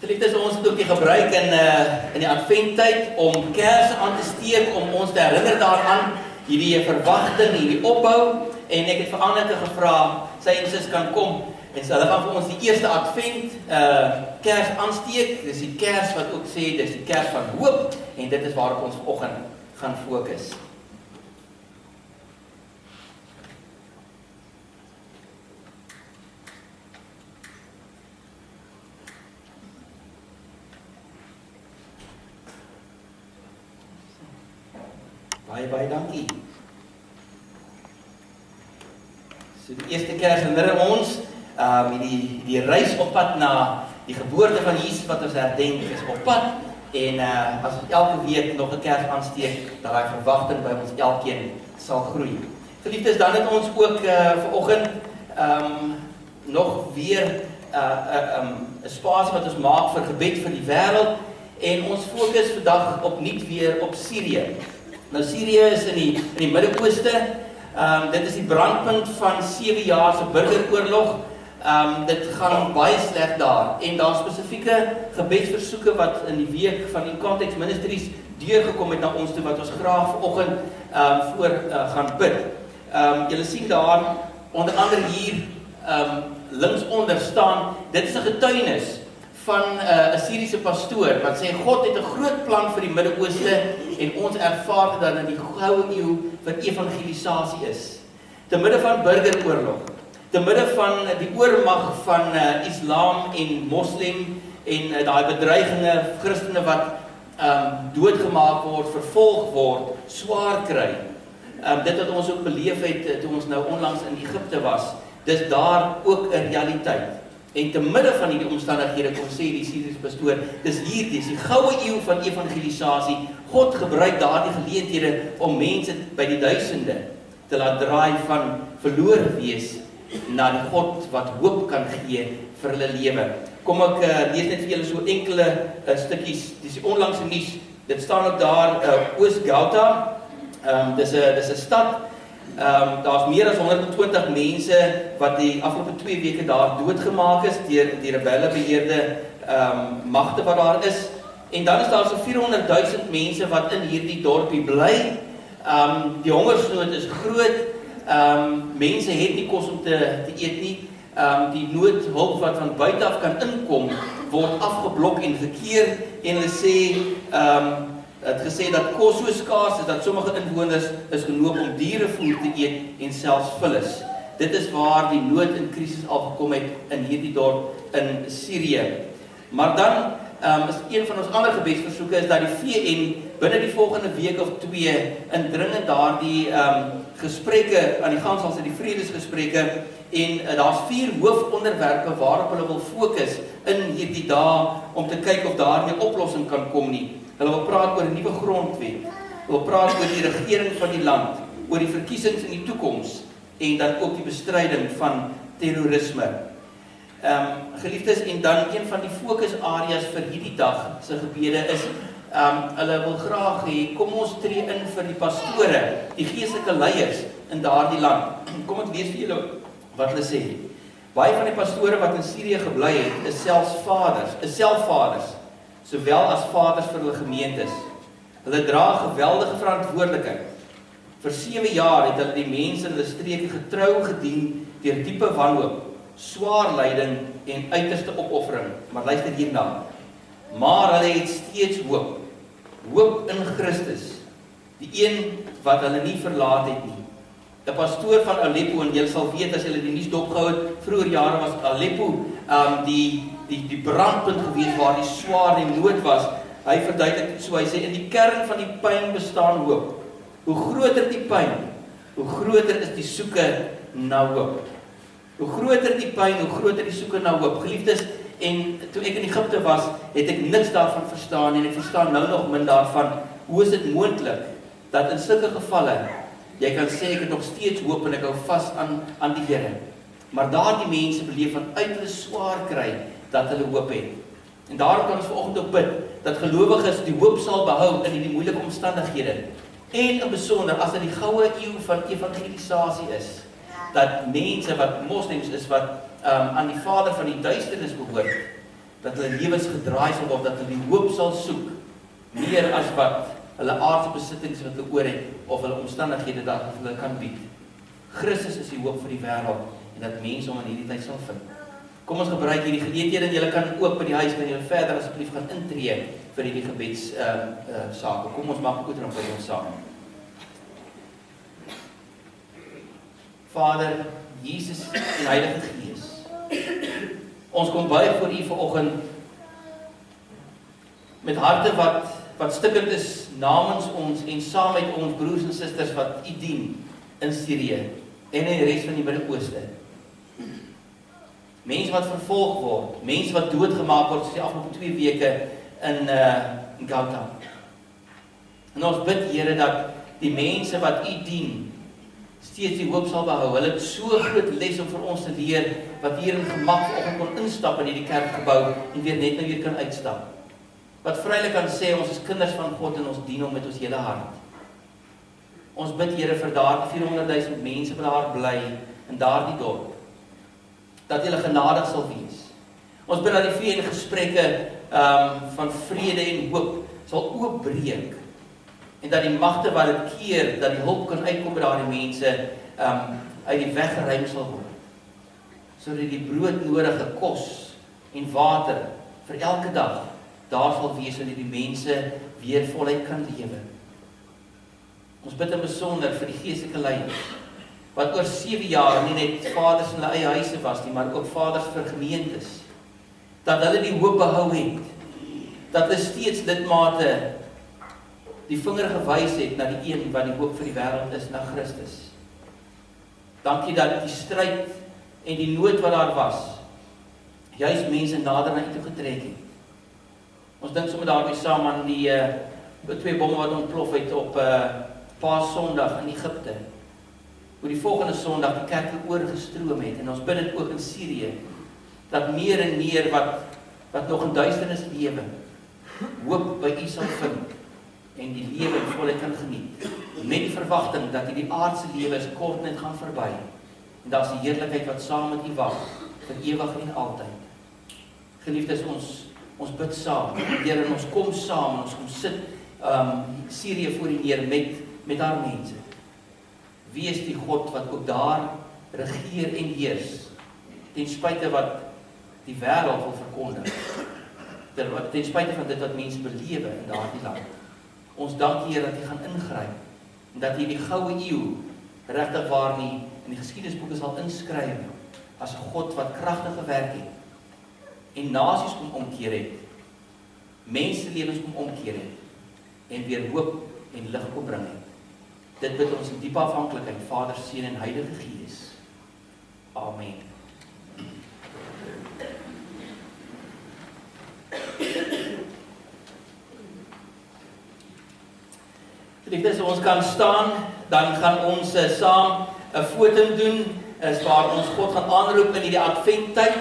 Geliefdes, ons het ook die gebruik in die adventtyd om kersse aan te steek, om ons te herinner daaraan, hierdie verwagting, hierdie opbou, en ek het vir Anneke gevra, sy en sis kan kom, en so hulle gaan vir ons die eerste advent kers aansteek. Dis die kers wat ook sê, dis die kers van hoop, en dit is waarop ons vanoggend gaan fokus. Baie dankie. So die eerste kers herinner ons die reis op pad na die geboorte van Jesus wat ons herdenk is op pad, en as ons elke week nog 'n kers aansteek, dat daai verwagting by ons elkeen sal groei. Geliefdes, dan het ons ook vanoggend nog weer 'n spasie wat ons maak vir gebed vir die wêreld, en ons fokus vandag opnuut weer op Sirië. Nou Sirië is in die Midde-Ooste. Dit is die brandpunt van 7 jaar se burgeroorlog. Dit gaan baie sleg daar, en daar spesifieke gebedsversoeke wat in die week van die Context Ministries deurgekom het na ons toe, wat ons graag vanoggend voor gaan bid. Julle sien daar onder andere hier linksonder staan, dit is 'n getuienis van 'n Syriese pastoor wat sê God het 'n groot plan vir die Midde-Ooste, en ons ervaar dat dit die goue eeu vir evangelisasie is. Te midde van burgeroorlog, te midde van die oormag van Islam en Moslem, en daai bedreigings, Christene wat doodgemaak word, vervolg word, swaar kry. Dit wat ons ook beleef het toe ons nou onlangs in Egipte was, dis daar ook 'n realiteit. En te midde van hierdie omstandighede kom sê die Syriese pastoor, dis die goue eeu van evangelisasie. God gebruik daardie geleenthede om mense by die duisende te laat draai van verlore wees na die God wat hoop kan gee vir hulle lewe. Kom ek lees net vir julle so enkele stukkies, dis die onlangse nuus. Dit staan ook daar, Oos-Ghouta, dis 'n stad. Daar's meer as 120 mense wat die afgelope 2 weke daar doodgemaak is deur die rebelle beheerde magte wat daar is. En dan is daar so 400,000 mense wat in hierdie dorpie bly. Die hongersnood is groot. Mense het nie kos om te eet nie. Die noodhulp wat van buite af kan inkom, word afgeblok en gekeer, en hulle sê het gesê dat kos so skaars is dat sommige inwoners is genoop om dierevoer te eet en selfs vullis. Dit is waar die nood en krisis al gekom het in hierdie dorp in Sirië. Maar dan is een van ons ander gebedsversoeke is dat die VN binne die volgende week of 2 indringend daardie gesprekke aan die gang sal sit, die vredesgesprekke, en daar's 4 hoofonderwerpe waarop hulle wil fokus in hierdie dae om te kyk of daar 'n oplossing kan kom nie. Hulle wil praat oor 'n nuwe grondwet, hulle wil praat oor die regering van die land, oor die verkiesings in die toekoms, en dan ook die bestryding van terrorisme. Geliefdes, en dan een van die fokusareas vir hierdie dag se gebede is, hulle wil graag hê, kom ons tree in vir die pastore, die geestelike leiers in daardie land. Kom ek lees vir julle wat hulle sê. Baie van die pastore wat in Sirië gebly het, is self vaders, sowel as vaders vir hulle gemeentes. Hulle dra geweldige verantwoordelikheid. Vir 7 jaar het hulle die mense in hulle streke getrou gedien deur diepe wanhoop, swaar lyding en uiterste opoffering. Maar luister hierna. Maar hulle het steeds hoop. Hoop in Christus, die een wat hulle nie verlaat het nie. 'n Pastoor van Aleppo, en julle sal weet as julle die nuus dopgehou het, vroeër jare was Aleppo die brandpunt gewees waar die swaar en nood was. Hy verduidelik so, hy sê, in die kern van die pyn bestaan hoop. Hoe groter die pyn, hoe groter is die soeke na hoop. Hoe groter die pyn, hoe groter die soeke na hoop. Geliefdes, en toe ek in Egipte was, het ek niks daarvan verstaan, en ek verstaan nou nog min daarvan. Hoe is dit moontlik dat in sulke gevalle jy kan sê ek het nog steeds hoop en ek hou vas aan die Here. Maar daardie mense beleef vanuit hulle swaar kry dat hulle hoop het. En daarom kan ons vanoggend ook bid dat gelowiges die hoop sal behou in die moeilike omstandighede. En in besonder as dit die goue eeu van evangelisasie is, dat mense wat moslems is wat aan die vader van die duisternis behoort, dat hulle lewens gedraai sal word, dat hulle die hoop sal soek, meer as wat hulle aardse besittings wat hulle oor het, of hulle omstandighede dat hulle kan bied. Christus is die hoop vir die wêreld, en dat mense hom in hierdie tyd sal vind. Kom ons gebruik hierdie geleenthede, en julle kan ook by die huis, kan julle verder asseblief gaan intree vir hierdie gebedssake. Kom ons maak goed rond by ons saam. Vader, Jesus en Heilige Gees, ons kom buig voor U vanoggend met harte wat stikkend is namens ons en saam met ons broers en susters wat U dien in Syrië en in die res van die Midde-Ooste. Mense wat vervolg word, mense wat doodgemaak word soos die afgelope 2 weke in Gaza. En ons bid, Here, dat die mense wat U dien steeds die hoop sal behou. Hulle het so groot les om vir ons te leer, wat hier in gemak vanoggend kon instap in hierdie kerkgebou en weer kan uitstap. Wat vrylik kan sê, ons is kinders van God en ons dien hom met ons hele hart. Ons bid, Here, vir daardie 400,000 mense wat daar bly in daardie dorp, dat hulle genadig sal wees. Ons bid dat die VN-gesprekke van vrede en hoop sal oopbreek, en dat die magte wat dit keer, dat die hulp kan uitkom by daardie mense uit die weg geruim sal word. Sodat die broodnodige kos en water vir elke dag daar sal wees, sodat die mense weer voluit kan lewe. Ons bid in besonder vir die geestelike leiers, wat oor 7 jaar nie net vaders in hulle eie huise was nie, maar ook vaders vir gemeentes, dat hulle die hoop behou het, dat hulle steeds lidmate die vinger gewys het na die een wat die hoop vir die wêreld is, na Christus. Dankie dat die stryd en die nood wat daar was, juist mense nader na U toe getrek het. Ons dink sommer daarby saam aan die 2 bomme wat ontplof het op Paasondag in Egipte, hoe die volgende Sondag die kerk oorgestroom het, en ons bid dit ook in Syrië, dat meer en meer wat nog in duisternis lewe, hoop by U sal vind, en die lewe in volheid kan geniet, met die verwagting dat die aardse lewe is kort net gaan verby, en daar is die heerlikheid wat saam met U wag, vir ewig en altyd. Geliefdes, ons bid saam, Here, en ons kom saam, en ons kom sit Syrië voor U neer met haar mense. Wie is die God wat ook daar regeer en heers, ten spyte wat die wêreld wil verkondig, ten spyte van dit wat mense belewe in daardie land. Ons dank Here dat U gaan ingryp, en dat U die goue eeu regtig waar nie in die geskiedenisboeke sal inskryf as 'n God wat kragtig gewerk het, en nasies kom omkeer het, menselewens kom omkeer het, en weer hoop en lig kom bring het. Dit bid ons in diepe afhanklikheid, Vader, Seun en Heilige Gees. Amen. Liefdes, ons kan staan, dan gaan ons saam 'n foto doen, is waar ons God gaan aanroep in hierdie adventtyd.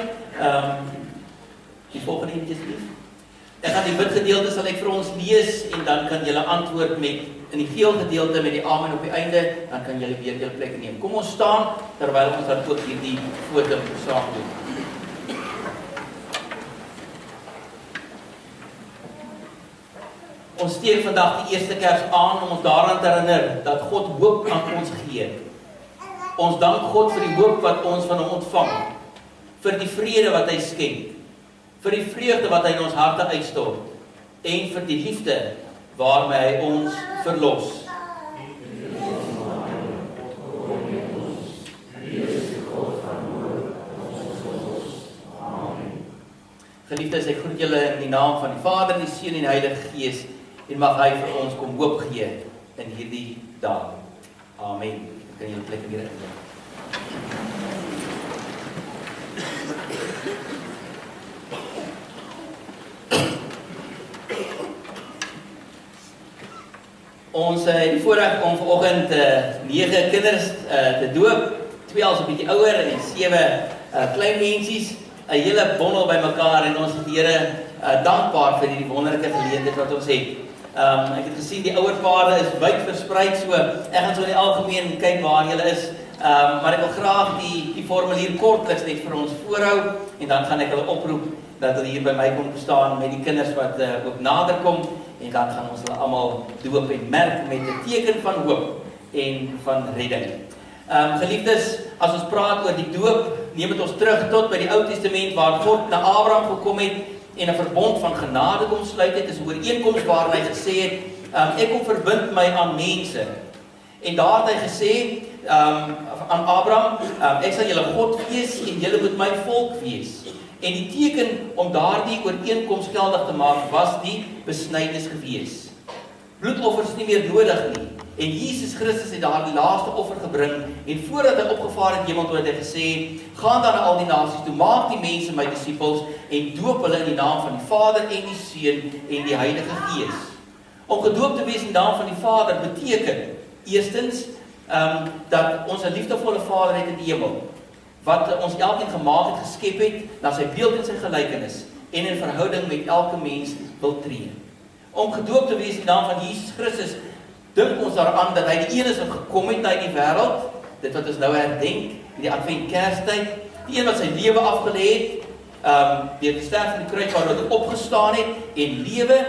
Die volgende ene asseblief. Ek gaan die bidgedeelte sal ek vir ons lees, en dan kan julle antwoord met in die geel gedeelte met die amen op die einde, dan kan julle weer julle plek neem. Kom ons staan terwyl ons dan ook hierdie foto saam doen. Ons steek vandag die eerste kers aan om ons daaraan te herinner dat God hoop aan ons gee. Ons dank God vir die hoop wat ons van hom ontvang, vir die vrede wat hy skenk, vir die vreugde wat hy in ons harte uitstort, en vir die liefde waarmee hy ons verlos. Geliefdes, ek groet julle in die naam van die Vader, die Seun en die Heilige Gees, en mag hy vir ons kom hoop gee in hierdie dag. Amen. Ek kan julle plek weer inneem. Ons het die voorreg om vanoggend 9 kinders te doop, 2 al so 'n bietjie ouer en 7 klein mensies, 'n hele bondel bymekaar, en ons is die Here dankbaar vir hierdie wonderlike geleentheid wat ons het. Ek het gesien die ouer pare is wyd versprei, so ek gaan so in die algemeen kyk waar julle is, maar ek wil graag die formulier kortliks net vir ons voorhou, en dan gaan ek hulle oproep, dat hulle hier by my kom staan met die kinders wat ook nader kom, en dan gaan ons hulle almal doop en merk met 'n teken van hoop en van redding. Geliefdes, as ons praat oor die doop, neem dit ons terug tot by die Ou Testament waar God na Abraham gekom het en 'n verbond van genade kom sluit het. Dis 'n ooreenkoms waarin hy gesê het, ek kom verbind my aan mense. En daar het hy gesê aan Abraham, ek sal julle God wees en julle moet my volk wees. En die teken om daardie ooreenkoms geldig te maak was die besnydenis gewees. Bloedoffers is nie meer nodig nie. En Jesus Christus het daar die laaste offer gebring en voordat hy opgevaar het hemel toe het hy gesê, gaan dan na al die nasies toe, maak die mense my disippels en doop hulle in die naam van die Vader en die Seun en die Heilige Gees. Om gedoop te wees in die naam van die Vader beteken eerstens dat ons 'n liefdevolle Vader het in die hemel, wat ons elkeen gemaak het, geskep het, na sy beeld en sy gelykenis, en in verhouding met elke mens wil tree. Om gedoop te wees in die naam van Jesus Christus, dink ons daaraan dat hy die een is wat gekom het na die wêreld, dit wat ons nou herdenk, in die Advent Kerstyd, die een wat sy lewe afgelê het, deur die sterf van die kruis waar hy opgestaan het, en lewe,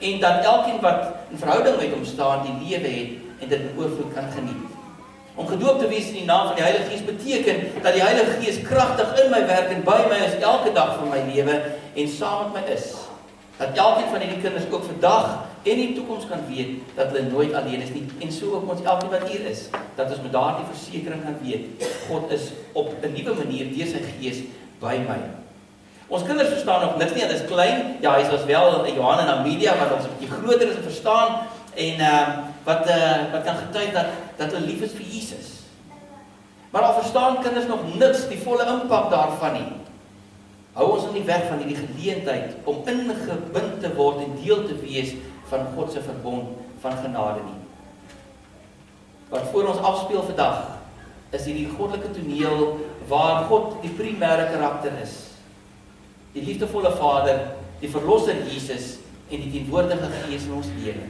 en dat elkeen wat in verhouding met hom staan, die lewe het, en dit in oorvloed kan geniet. Om gedoop te wees in die naam van die Heilige Gees beteken dat die Heilige Gees kragtig in my werk en by my is elke dag van my lewe en saam met my is. Dat elkeen van hierdie kinders ook vandag en in die toekoms kan weet dat hulle nooit alleen is nie. En so ook ons elkeen wat hier is, dat ons met daardie versekering kan weet, God is op 'n nuwe manier deur sy Gees by my. Ons kinders verstaan nog niks nie, hulle is klein. Ja, hy is wel Johan en Amelia wat ons 'n bietjie groter is en verstaan en wat kan getuig dat hulle lief is vir Jesus. Maar al verstaan kinders nog niks die volle impak daarvan nie. Hou ons nie weg van hierdie geleentheid om ingebind te word en deel te wees van God se verbond van genade nie. Wat voor ons afspeel vandag is hierdie goddelike toneel waar God die primêre karakter is. Die liefdevolle Vader, die verlosser Jesus en die teenwoordige Gees in ons lewe.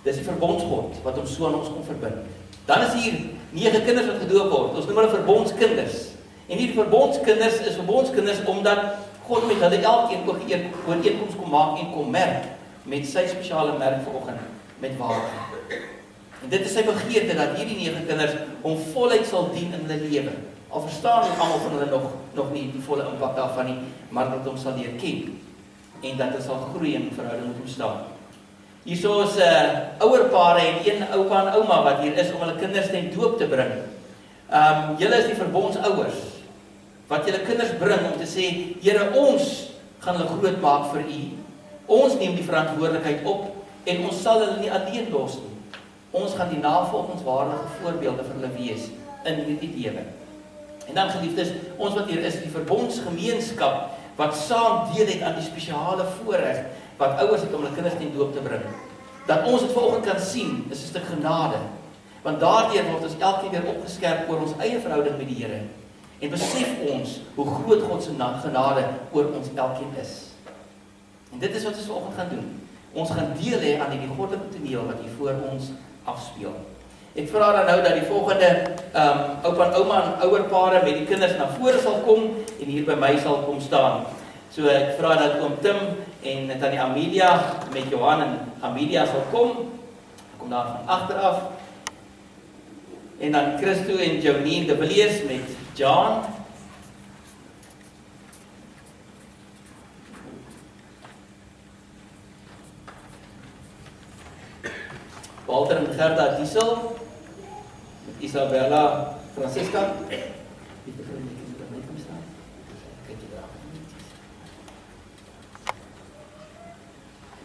Dis die verbondsgod wat ons so aan ons kom verbind. Dan is hier 9 kinders wat gedoop word. Ons noem hulle verbondskinders. En hierdie verbondskinders is verbondskinders omdat God met hulle elkeen ook 'n ooreenkoms kom maak en kom merk met sy spesiale merk vanoggend met water. En dit is sy begeerte dat hierdie 9 kinders hom voluit sal dien in hulle lewe. Al verstaan nie almal van hulle nog nie die volle impak daarvan nie, maar dat hom sal leer ken en dat hulle sal groei in verhouding met hom staan. Hierso is ouerpare en een oupa en ouma wat hier is om hulle kinders ten doop te bring. Julle is die verbondsouers wat julle kinders bring om te sê, Here, ons gaan hulle groot maak vir U. Ons neem die verantwoordelikheid op en ons sal hulle nie alleen los nie. Ons gaan die navolgingswaardige voorbeelde vir hulle wees in hierdie lewe. En dan geliefdes, ons wat hier is, die verbondsgemeenskap wat saam deel het aan die spesiale voorreg wat ouers het om hulle kinders ten doop te bring. Dat ons dit vanoggend kan sien, is 'n stuk genade. Want daardeur word ons elke keer opgeskerp oor ons eie verhouding met die Here. En besef ons hoe groot God se genade oor ons elkeen is. En dit is wat ons vanoggend gaan doen. Ons gaan deel hê aan hierdie goddelike toneel wat hier voor ons afspeel. Ek vra dan nou dat die volgende oupa en ouma en ouerpare met die kinders na vore sal kom en hier by my sal kom staan. So ek vra dat oom Tim en tannie Amelia met Johan en Amelia sal kom. Kom daar van agter af. En dan Christo en Jonine de Villiers met John. Walter en Gerda Diesel met Isabella Francisca.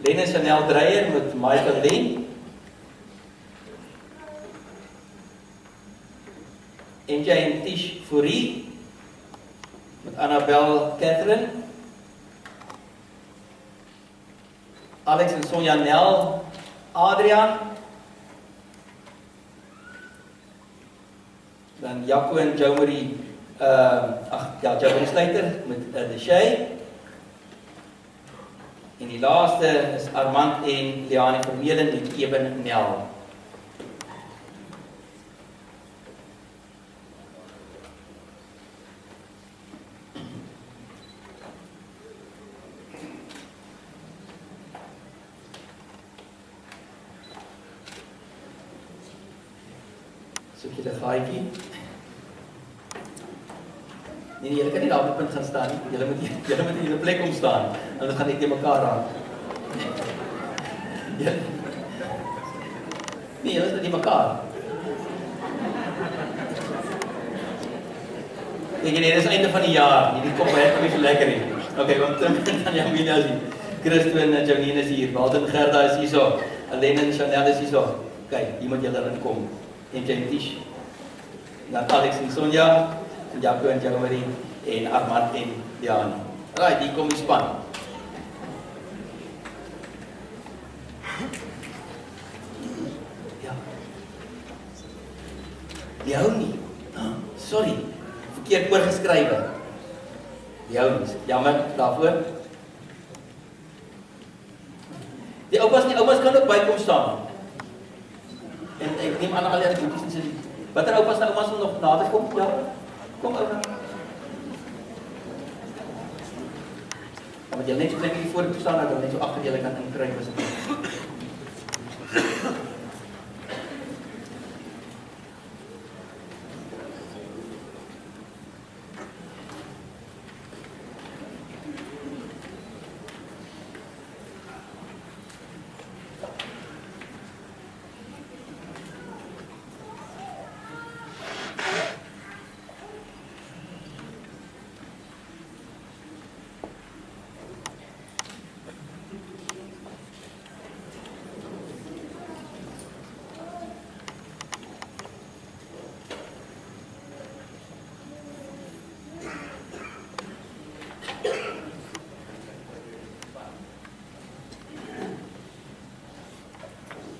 Lene Chanel Dreyer met Michael Len. MJ en Tish Fourie met Annabel Catherine. Alex en Sonja Nel Adrian. Dan Jaco en Jomarie Jomarie Sluiter met Deshay. En die laaste is Armand en Leani Vermeulen met Eben Nel. Soek julle gaatjie. Nee, julle kan nie daar op die punt gaan staan nie. Julle moet in 'n plek omstaan. En dan gaan net mekaar raak. Ja. Nee, julle is nie mekaar. Ek dit is einde van die jaar. Hierdie kop werk nie so lekker nie. Okay, want dan ja, Mina sien. Christo en Janine is hier. Walden Gerda is hier so. Alleen en Chanel is hier so. Kyk, hier moet julle inkom. En Tish. Dan Alex en Sonja, en Jaco en Jeremy en Armand en Diana. Right, hier kom die span. Ja. Jou nie. Sorry. Verkeerd oorgeskrywe. Jou nie. Jammer daarvoor. Die oupas kan ook bykom staan. En ek neem aan al die boekies en sê, watter oupas en oumas wil nog nader kom? Ja, kom oupa. Dan moet jy net so klein hier voor toe staan, dat jy net so agter julle kan inkry.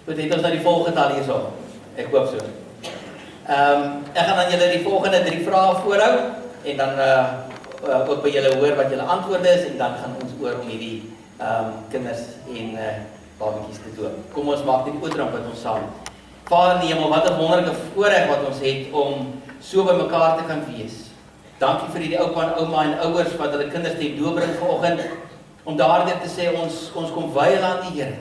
Goed, het ons nou die volgende al hierso. Ek hoop so. Ek gaan aan julle die volgende 3 vrae voorhou en dan ook by julle hoor wat julle antwoorde is en dan gaan ons oor om hierdie kinders en babatjies te doop. Kom ons maak die oordrang met ons saam. Vader in die hemel, wat 'n wonderlike voorreg wat ons het om so by mekaar te kan wees. Dankie vir hierdie oupa en ouma en ouers wat hulle kinders ten doop bring vanoggend om daardeur te sê ons kom wy aan die Here.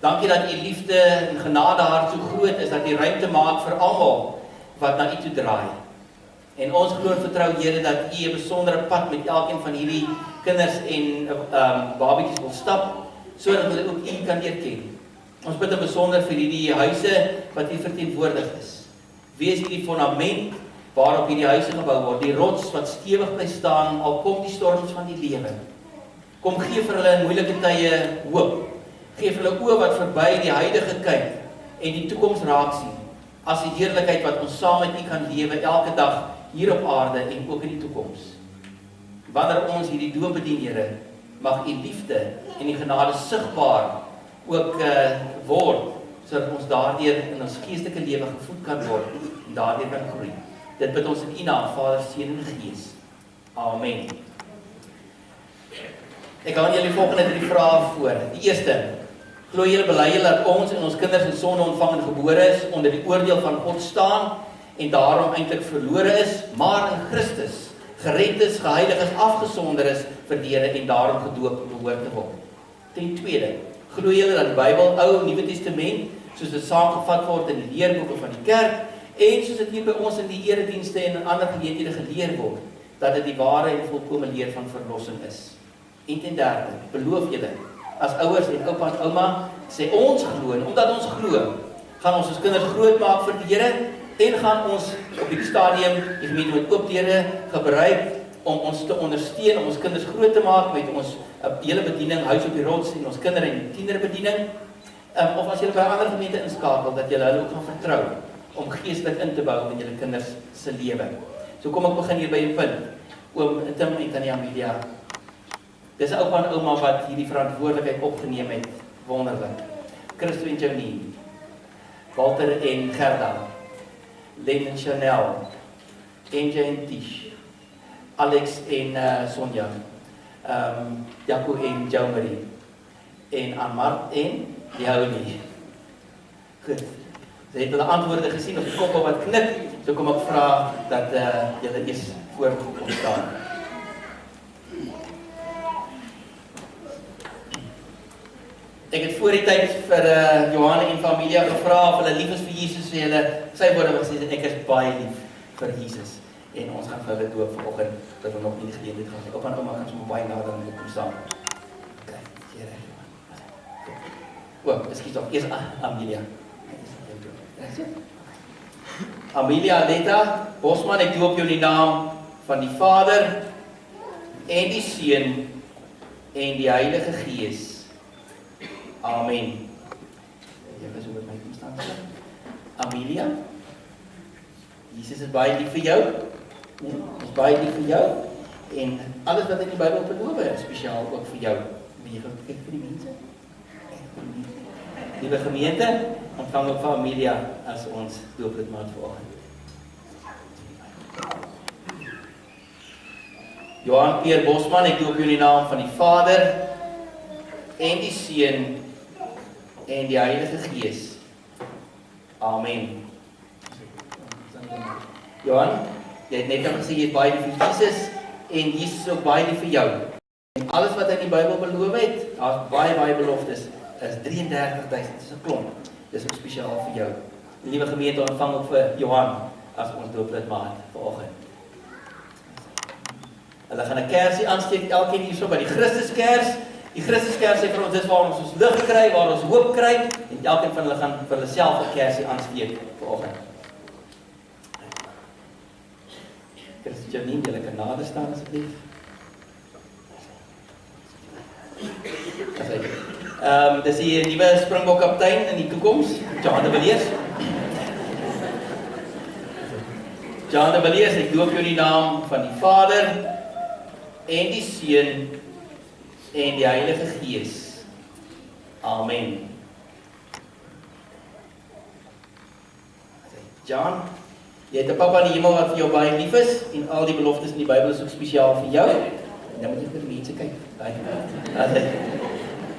Dankie dat u liefde en genade hart so groot is dat u ruimte maak vir almal wat na u toe draai. En ons glo en vertrou Here dat u 'n besondere pad met elkeen van hierdie kinders en babatjies wil stap sodat hulle ook u kan leer ken. Ons bid in besonder vir hierdie huise wat u verteenwoordig is. Wees hierdie fondament waarop hierdie huise gebou word, die rots wat stewig bly staan al kom die storms van die lewe. Kom gee vir hulle in moeilike tye hoop. Geef hulle oë wat verby die huidige kyk en die toekoms raak sien, as die heerlikheid wat ons saam met u kan lewe elke dag hier op aarde en ook in die toekoms. Wanneer ons hierdie doop bedien, Here, mag u liefde en die genade sigbaar ook word, sodat ons daardeur in ons geestelike lewe gevoed kan word en daardeur kan groei. Dit bid ons in u naam, Vader, Seun en Gees. Amen. Ek gaan julle die volgende 3 vrae voor. Die eerste: glo julle bely julle dat ons en ons kinders in sonde ontvang en gebore is, onder die oordeel van God staan en daarom eintlik verlore is, maar in Christus gered is, geheilig is, afgesonder is vir die Here en daarom gedoop behoort te word. Ten tweede: glo julle dat die Bybel, Ou en Nuwe Testament, soos dit saamgevat word in die leerboeke van die kerk en soos dit hier by ons in die eredienste en ander geleenthede geleer word, dat dit die ware en volkome leer van verlossing is. En ten derde: beloof julle as ouers en oupa en ouma, sê ons glo en omdat ons glo, gaan ons kinders groot maak vir die Here en gaan ons op hierdie stadium die gemeente met oop deure gebruik om ons te ondersteun, om ons kinders groot te maak met ons hele bediening, huis op die rots en ons kinder- en tienerbediening, of as julle by 'n ander gemeente inskakel, dat julle hulle ook gaan vertrou om geestelik in te bou in julle kinders se lewe. So kom ek begin hier by 'n punt. Oom Tim en Tannie Amelia. Dis oupa en ouma wat hierdie verantwoordelikheid opgeneem het, wonderlik. Christo en Janine, Walter en Gerda, Len en Chanel, Enja en Tish, Alex en Sonja, Jaco en Jeremy, en Armand en Diana. Goed, sy het hulle antwoorde gesien op die koppe wat knik, so kom ek vra dat julle eers voorkom staan. Ek het voor die tyd vir Johanna en Familia gevra of hulle lief is vir Jesus, en hulle sy woorde was gesê ek is baie lief vir Jesus. En ons gaan vir hulle doop vanoggend, dat hulle nog nie die geleentheid gehad het. Oupa en ouma gaan sommer baie nader aan kom staan. OK, hier reg. Ekskuus tog, eers Amelia. Amelia Aletta Bosman, ek doop jou in die naam van die Vader en die Seun en die Heilige Gees. Amen. Jy is oor my kom staan. Amelia, Jesus is baie lief vir jou. Is baie lief vir jou. En alles wat in die Bybel beloof is, spesiaal ook vir jou. Wil jy gaan kyk vir die mense? Liewe gemeente, ontvang ook vir Amelia as ons dooplidmaat vanoggend. Johan Pierre Bosman, ek doop jou in die naam van die Vader en die Seun en die Heilige Gees. Amen. Johan, jy het net al gesê jy is baie lief vir Jesus en Jesus is ook baie lief vir jou. En alles wat hy in die Bybel beloof het, daar's baie beloftes, is 33.000, dis 'n klomp. Dis ook spesiaal vir jou. Die liewe gemeente ontvang ook vir Johan as ons dooplidmaat vanoggend. Hulle gaan 'n kersie aansteek, elkeen hierso by die Christuskers. Die Christuskers sê vir ons dis waar ons lig kry, waar ons hoop kry, en elkeen van hulle gaan vir hulle self 'n kersie aansteek vanoggend. Christus Janine, julle kan nader staan asseblief. Dis die nuwe Springbok kaptein in die toekoms, John de Villiers. John de Villiers, ek doop jou in die naam van die Vader en die Seun en die Heilige Gees. Amen. John, jy het 'n Papa in die hemel wat vir jou baie lief is en al die beloftes in die Bybel is ook spesiaal vir jou. En dan moet jy vir die mense kyk.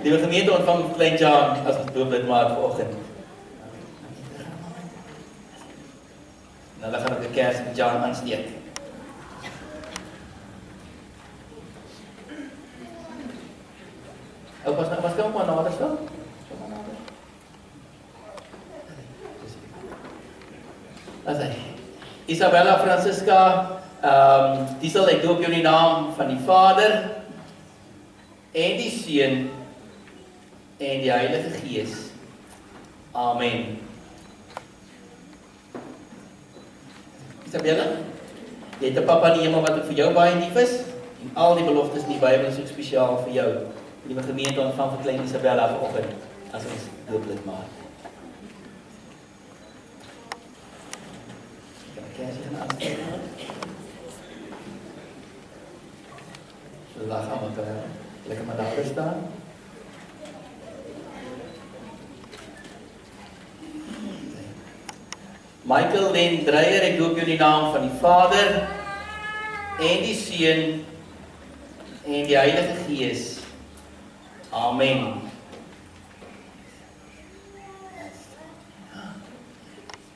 Liewe gemeente, ontvang klein John as ons dooplidmaat vanoggend. En hulle gaan ook 'n kers met John aansteek. Was kan maar nader staan? Asai. Isabella Francisca, die sal ek doop jou in die naam van die Vader en die Seun en die Heilige Gees. Amen. Isabella, jy het 'n Papa in die hemel wat vir jou baie lief is en al die beloftes in die Bybel is ook spesiaal vir jou. Liewe gemeente, ontvang vir klein Isabella vanoggend as ons dooplidmaat. Kersie gaan aansteek. So lag aan mekaar. Lekker maar daar staan. Michael Len Dreyer, ek doop jou in die naam van die Vader en die Seun en die Heilige Gees. Amen.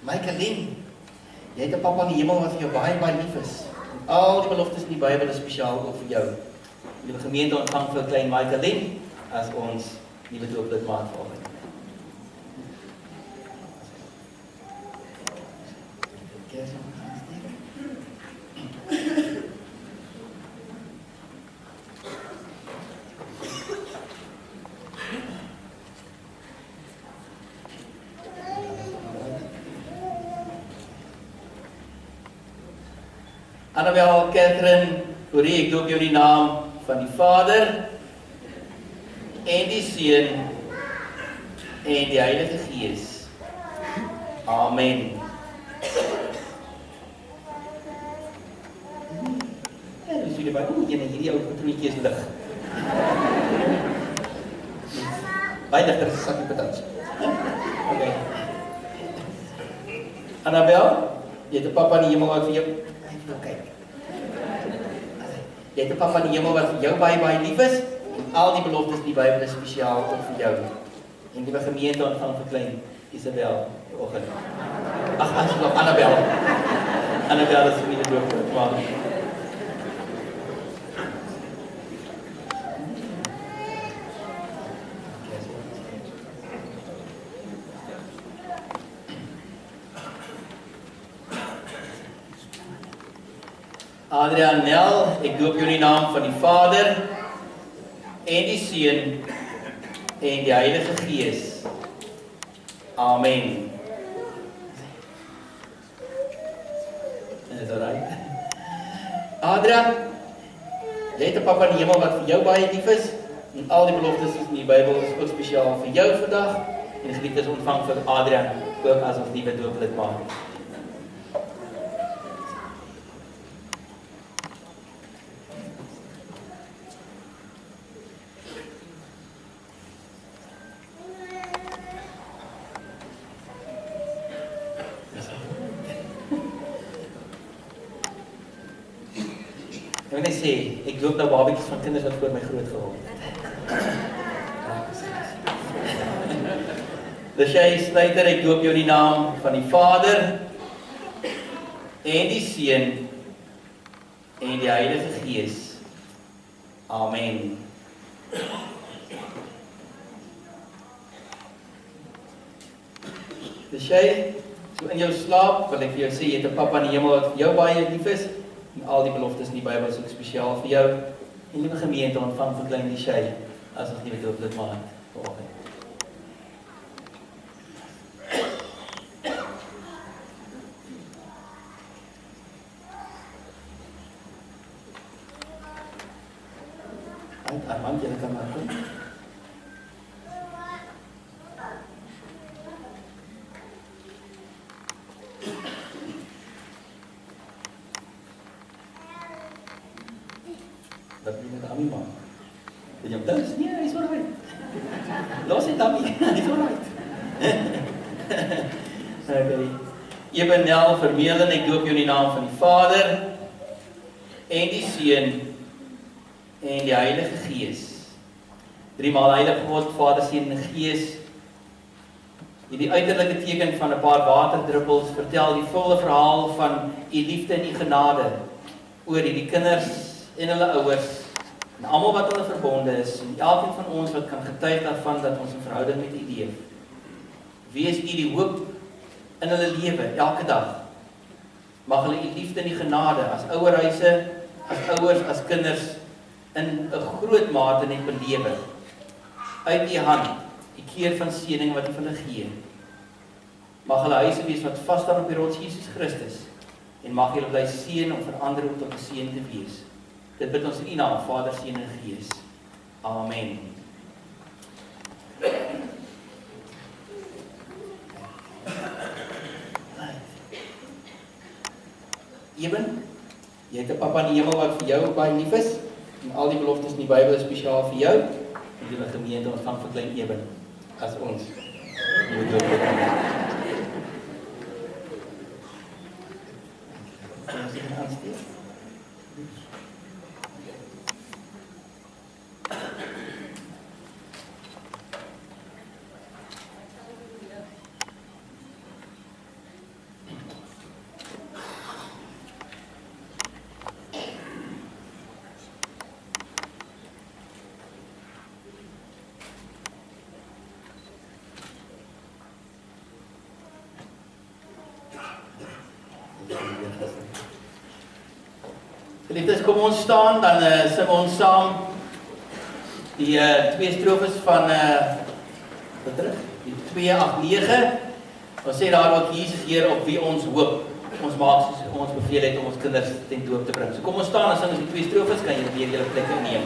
Michael Len, jy het 'n Papa in die hemel wat vir jou baie lief is. En al die beloftes in die Bybel is spesiaal ook vir jou. Liewe gemeente, ontvang vir klein Michael Len as ons nuwe dooplidmaat vanoggend. Annabel Catherine, ek doop jou in die naam van die Vader en die Seun en die Heilige Gees. Amen. En dis jullie baie goed, hierdie ou patroetjie is lig. Baie ligter as 'n sakkie patats. Okay. Annabel, jy het 'n Papa in die hemel wat vir jou kyk. Jy het 'n Papa in die hemel wat vir jou baie lief is en al die beloftes in die Bybel is spesiaal ook vir jou. En die gemeente ontvang vir klein Isabel vanoggend. Nog Annabel. Annabel is nie die doop. Adrian Nel, ek doop jou in die naam van die Vader en die Seun en die Heilige Gees. Amen. Is dat right? Adrian, jy het 'n Papa in die hemel wat vir jou baie lief is en al die beloftes in die Bybel is ook spesiaal vir jou vandag en geliefdes ontvang vir Adrian ook as ons nuwe dooplid maak. Ek sê, ek doop nou babatjies van kinders wat voor my groot geword het. Dus jy Snyder, ek doop jou in die naam van die Vader en die Seun en die Heilige Gees. Amen. Dus jy, so in jou slaap, wil ek vir jou sê, jy het 'n Papa in die hemel wat vir jou baie lief is. En al die beloftes in die Bybel is ook spesiaal vir jou. En liewe gemeente, ontvang vir klein Lishay as ons nuwe dooplid maak vanoggend. Armand, jy kan maar kom. Dat jy met Ami maak. En jy thuis? Nee, hy is alright. Los het Ami, hy is alright. Okay. Ebenel Vermeulen, ek doop jou in die naam van die Vader en die Seun en die Heilige Gees. Driemaal Heilige God, Vader, Seun en Gees. Die uiterlike teken van 'n paar waterdruppels vertel die volle verhaal van u liefde en u genade oor die kinders en hulle ouers, en almal wat hulle verbonde is, en elkeen van ons wat kan getuig daarvan dat ons 'n verhouding met U leef. Wees U die hoop in hulle lewe, elke dag. Mag hulle U liefde en die genade as ouerhuise, as ouers, as kinders, in 'n groot mate net belewe. Uit U hand, die keer van seëning wat U vir hulle gee. Mag hulle huise wees wat vas staan op die rots Jesus Christus, en mag hulle bly seën om vir ander ook tot 'n seën te wees. Dit bid ons in U naam, Vader, Seun en Gees. Amen. Eben, jy het 'n Papa in die hemel wat vir jou baie lief is, en al die beloftes in die Bybel is spesiaal vir jou, en die gemeente ontvang vir klein Eben, as ons. Geliefdes, kom ons staan, dan sing ons saam die twee strofes van wat terug? Die 2:8:9. Ons sê daar ook Jesus Heer op wie ons hoop. Ons maak soos ons beveel het om ons kinders ten doop te bring. So kom ons staan en sing ons die twee strofes, kan julle weer julle plekke neem.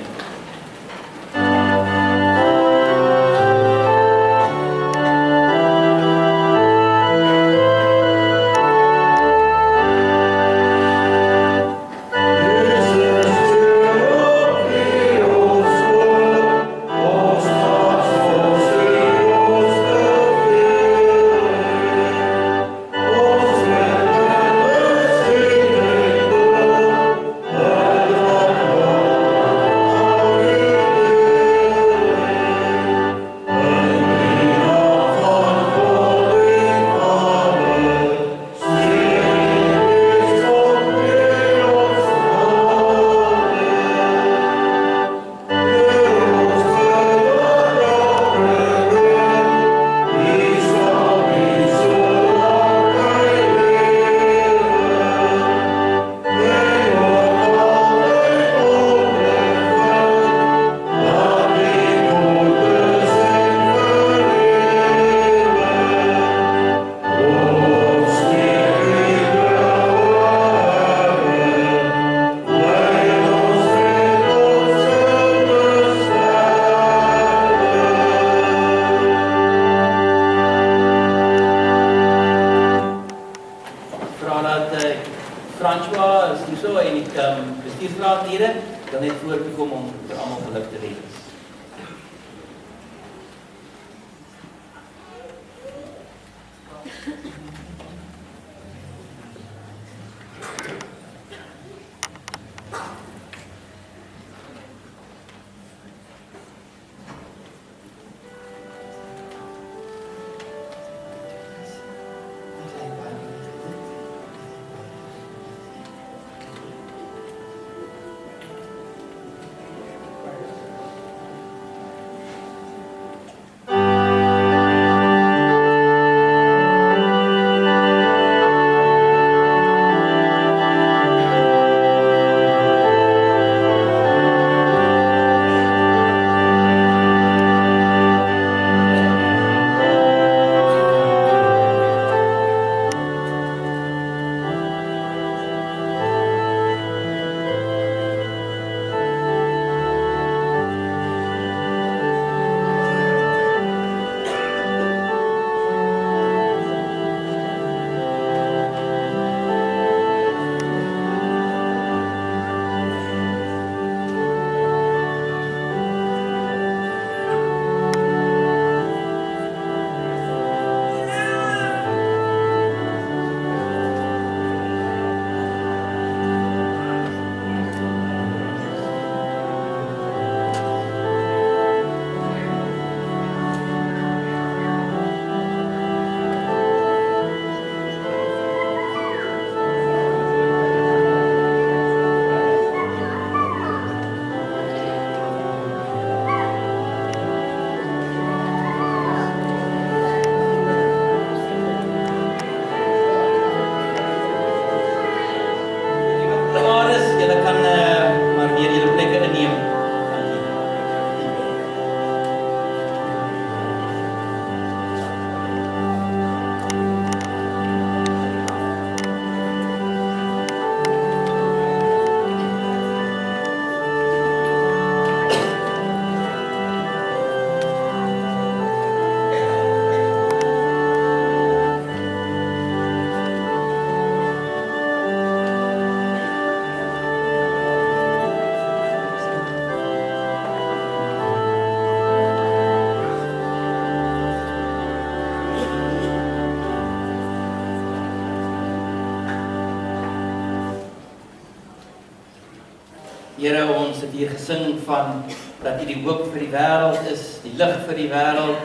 weer gesing van dat U die hoop vir die wêreld is, die lig vir die wêreld.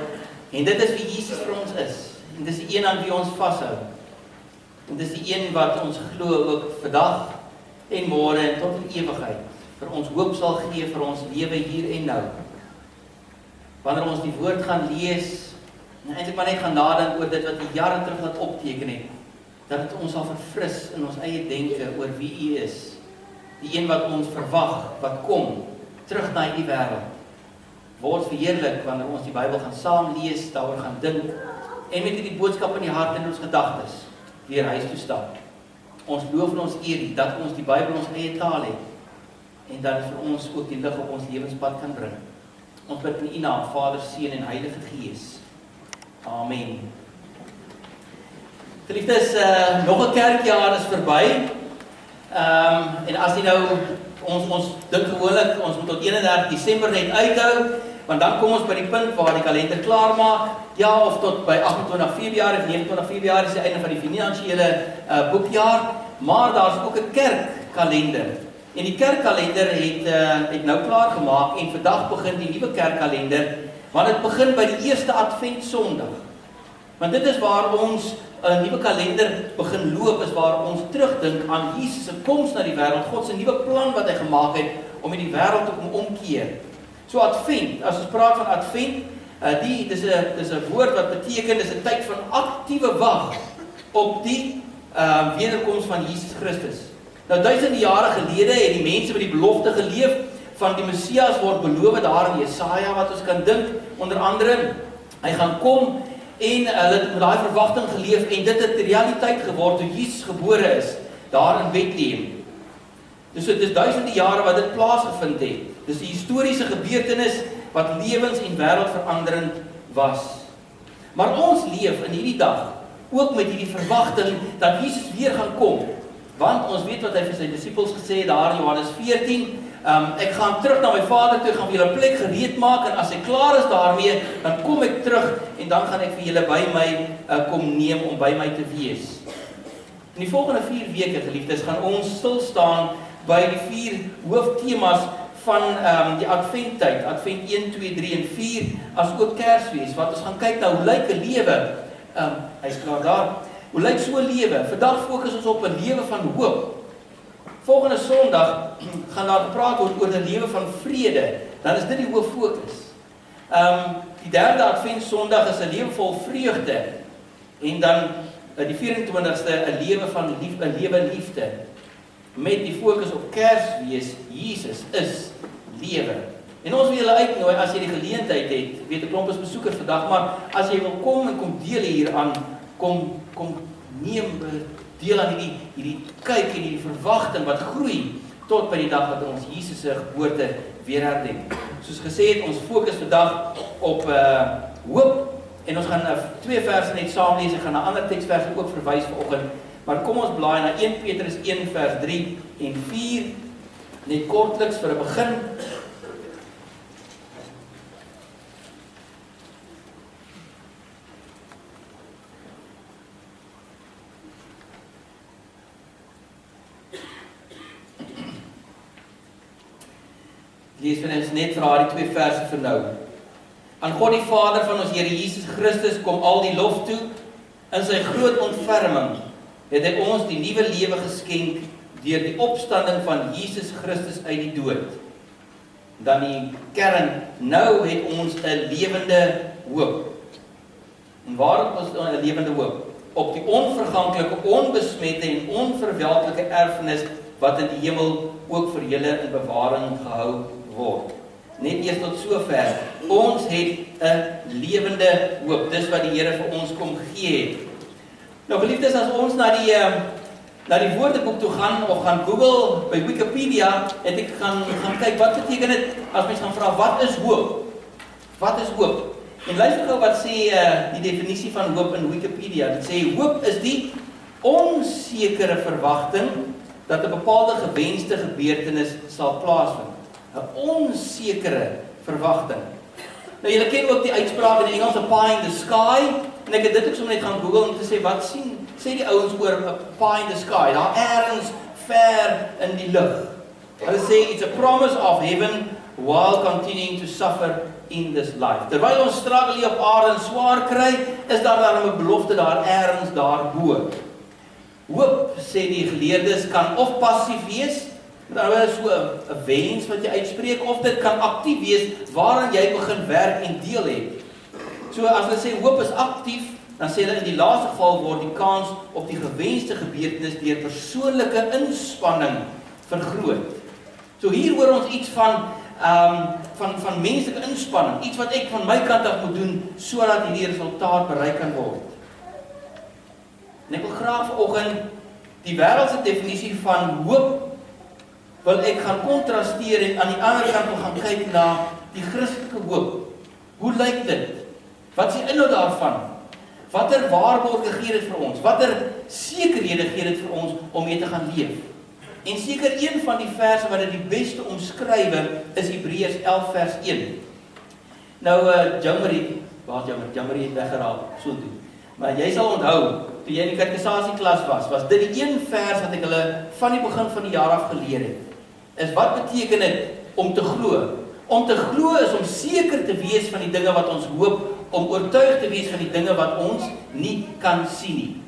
En dit is wie Jesus vir ons is. En dis die een aan wie ons vashou. En dis die een wat ons glo ook vandag en môre en tot in ewigheid vir ons hoop sal gee vir ons lewe hier en nou. Wanneer ons die woord gaan lees, en eintlik maar net gaan nadink oor dit wat die jare terug laat opteken het, dat dit ons sal verfris in ons eie denke oor wie U is. Die een wat ons verwag, wat kom, terug na die wêreld. Word verheerlik wanneer ons die Bybel gaan saam lees, daaroor gaan dink, en met die boodskap in die hart en ons gedagtes weer huis toe stap. Ons loof en ons eer U, dat ons die Bybel ons eie taal het, en dat dit vir ons ook die lig op ons lewenspad kan bring. Ons bid in U naam, Vader, Seun en Heilige Gees. Amen. Geliefdes, nog 'n kerkjaar is verby. En as jy nou, ons dink gewoonlik, ons moet tot 31 Desember net uithou, want dan kom ons by die punt waar die kalender klaar maak, ja, of tot by 28 Februarie of 29 Februarie is die einde van die finansiële boekjaar, maar daar is ook 'n kerkkalender. En die kerkkalender het nou klaar gemaak en vandag begin die nuwe kerkkalender, want dit begin by die eerste Advent Sondag. Want dit is waar ons 'n nuwe kalender begin loop, is waar ons terugdink aan Jesus se koms na die wêreld, God se nuwe plan wat hy gemaak het om in die wêreld te kom omkeer. So Advent, as ons praat van Advent, dis 'n woord wat beteken dis 'n tyd van aktiewe wag op die wederkoms van Jesus Christus. Nou duisende jare gelede het die mense met die belofte geleef van die Messias word beloof daar in Jesaja wat ons kan dink, onder andere, hy gaan kom en hulle het met daai verwagting geleef en dit het realiteit geword toe Jesus gebore is, daar in Bethlehem. Dus dit is duisende jare wat dit plaasgevind het. Dis 'n historiese gebeurtenis wat lewens en wêreldveranderend was. Maar ons leef in hierdie dag ook met hierdie verwagting dat Jesus weer gaan kom. Want ons weet wat hy vir sy disippels gesê het daar in Johannes 14, ek gaan terug na my Vader toe, gaan vir julle 'n plek gereed maak en as ek klaar is daarmee, dan kom ek terug en dan gaan ek vir julle by my kom neem om by my te wees. In die volgende 4 weke, geliefdes, gaan ons stil staan by die 4 hooftemas van die Adventtyd, Advent 1, 2, 3 en 4, as ook Kersfees, wat ons gaan kyk na hoe lyk 'n lewe, hy's klaar daar, hoe lyk so 'n lewe? Vandag fokus ons op 'n lewe van hoop. Volgende Sondag gaan daar gepraat word oor 'n lewe van vrede, dan is dit die hoof fokus. Die derde Advent Sondag is 'n lewe vol vreugde, en dan die 24ste 'n lewe van liefde, met die fokus op Kersfees, Jesus is lewe. En ons wil julle uitnooi, as jy die geleentheid het, weet 'n klomp is besoekers vandag, maar as jy wil kom en kom deel hieraan, kom neem deel aan hierdie kyk en hierdie verwagting wat groei tot by die dag wat ons Jesus se geboorte weer herdenk. Soos gesê het, ons fokus vandag op hoop, en ons gaan 2 verse net saam lees, ek gaan na ander teksverse ook verwys vanoggend, maar kom ons blaai na 1 Petrus 1 vers 3 en 4, net kortliks vir 'n begin. Lees vir ons net vir haar die 2 verse vir nou. Aan God die Vader van ons Here Jesus Christus kom al die lof toe. In sy groot ontferming het hy ons die nuwe lewe geskenk deur die opstanding van Jesus Christus uit die dood. Dan die kern, nou het ons 'n lewende hoop. En waarop is 'n lewende hoop? Op die onverganklike, onbesmette en onverwelklike erfenis wat in die hemel ook vir julle in bewaring gehou word. Net eers tot sover. Ons het 'n lewende hoop. Dis wat die Here vir ons kom gee het. Nou geliefdes, as ons na die woordeboek toe gaan of gaan Google by Wikipedia, het ek gaan kyk wat beteken dit as mens gaan vra wat is hoop? Wat is hoop? En luister gou wat sê die definisie van hoop in Wikipedia. Dit sê hoop is die onsekere verwagting dat 'n bepaalde gewenste gebeurtenis sal plaasvind. 'n Onsekere verwagting. Nou julle ken ook die uitspraak in Engels, a pie in the sky, en ek het dit ook sommer net gaan Google om te sê wat sê die ouens oor 'n pie in the sky, daar eers ver in die lug. Hulle sê, it's a promise of heaven while continuing to suffer in this life. Terwyl ons struggle hier op aarde en swaar kry, is daar dan 'n belofte daar ergens daarbo. Hoop, sê die geleerdes, kan of passief wees, met ander woorde so 'n wens wat jy uitspreek, of dit kan aktief wees, waaraan jy begin werk en deel het. So as hulle sê hoop is aktief, dan sê hulle in die laaste geval word die kans op die gewenste gebeurtenis deur persoonlike inspanning vergroot. So hier hoor ons iets van menslike inspanning, iets wat ek van my kant af moet doen, sodat hierdie resultaat bereik kan word. En ek wil graag vanoggend die wêreldse definisie van hoop wil ek gaan kontrasteer en aan die ander kant wil gaan kyk na die Christelike hoop. Hoe lyk dit? Wat is die inhoud daarvan? Watter waarborge gee dit vir ons? Watter sekerhede gee dit vir ons om mee te gaan leef? En seker een van die verse wat dit die beste omskrywe is Hebreërs 11 vers 1. Nou Jammerie het weggeraak so toe. Maar jy sal onthou, toe jy in die katekisasieklas was dit die een vers wat ek hulle van die begin van die jaar af geleer het. Is wat beteken dit om te glo? Om te glo is om seker te wees van die dinge wat ons hoop, om oortuig te wees van die dinge wat ons nie kan sien nie.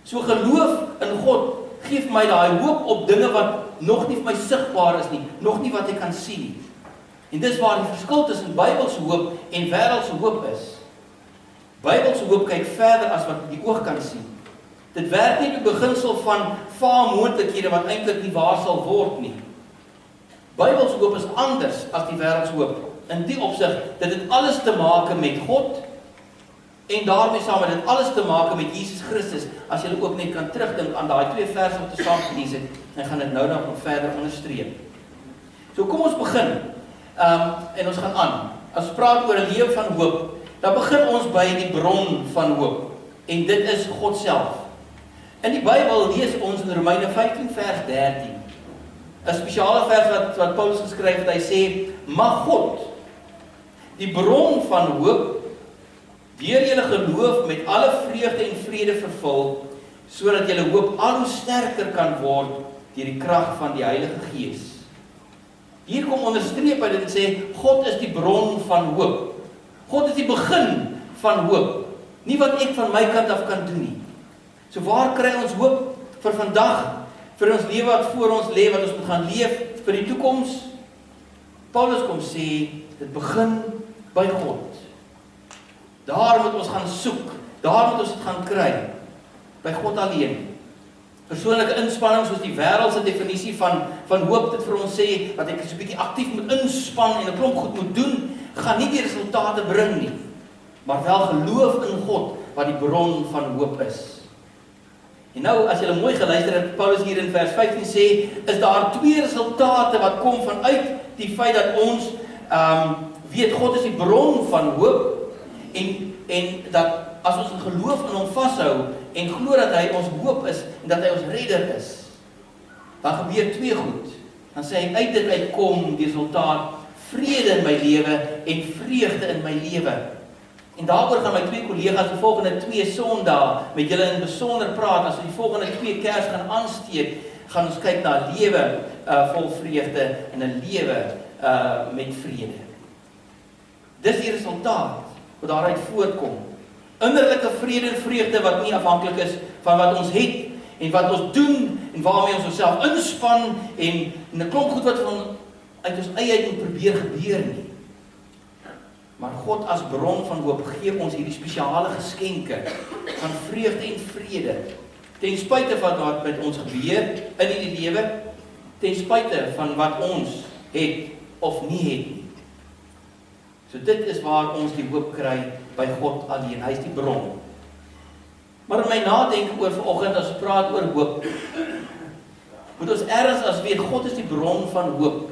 So geloof in God geef my daai hoop op dinge wat nog nie vir my sigbaar is nie, nog nie wat ek kan sien nie. En dis waar die verskil tussen Bybelse hoop en wêreldse hoop is. Bybelse hoop kyk verder as wat die oog kan sien. Dit werk nie op die beginsel van moontlikhede wat eintlik nie waar sal word nie. Bybelse hoop is anders as die wêreldse hoop. In die opsig, dit het alles te maak met God, en daarmee saam het dit alles te maak met Jesus Christus, as jy ook net kan terugdink aan daai 2 verse wat ons saam gelees het, en gaan dit nou nog verder onderstreep. So kom ons begin, en ons gaan aan. As ons praat oor 'n lewe van hoop, dan begin ons by die bron van hoop, en dit is God self. In die Bybel lees ons in Romeine 15 vers 13, 'n spesiale vers wat Paulus geskryf het, hy sê, mag God, die bron van hoop, deur julle geloof met alle vreugde en vrede vervul, sodat julle hoop al hoe sterker kan word deur die krag van die Heilige Gees. Hier kom onderstreep hy dit en sê, God is die bron van hoop. God is die begin van hoop. Nie wat ek van my kant af kan doen nie. So waar kry ons hoop vir vandag, vir ons lewe wat voor ons lê, wat ons moet gaan leef, vir die toekoms? Paulus kom sê, dit begin by God. Daar moet ons gaan soek, daar moet ons dit gaan kry, by God alleen. Persoonlike inspanning, soos die wêreldse definisie van hoop dit vir ons sê, dat ek so 'n bietjie aktief moet inspann en 'n klomp goed moet doen, gaan nie die resultate bring nie, maar wel geloof in God, wat die bron van hoop is. En nou, as julle mooi geluister het, Paulus hier in vers 15 sê, is daar 2 resultate wat kom vanuit die feit dat ons weet, God is die bron van hoop, en dat as ons in geloof in hom vashou, en glo dat hy ons hoop is, en dat hy ons redder is, dan gebeur 2 goed. Dan sê hy, uit dit uitkom die resultaat, vrede in my lewe, en vreugde in my lewe. En daaroor gaan my 2 kollegas die volgende 2 Sondae met julle in besonder praat, as ons die volgende 2 kers gaan aansteek, gaan ons kyk na 'n lewe vol vreugde, en 'n lewe met vrede. Dis die resultaat wat daaruit voortkom. Innerlike vrede en vreugde wat nie afhanklik is van wat ons het en wat ons doen en waarmee ons onsself inspann en 'n klomp goed wat uit ons eie moet probeer gebeur nie. Maar God as bron van hoop gee ons hierdie spesiale geskenke van vreugde en vrede. Ten spyte van wat met ons gebeur in die lewe, ten spyte van wat ons het of nie het nie. So dit is waar ons die hoop kry by God alleen. Hy is die bron. Maar in my nadenke oor vanoggend as ons praat oor hoop, moet ons ergens as weet God is die bron van hoop,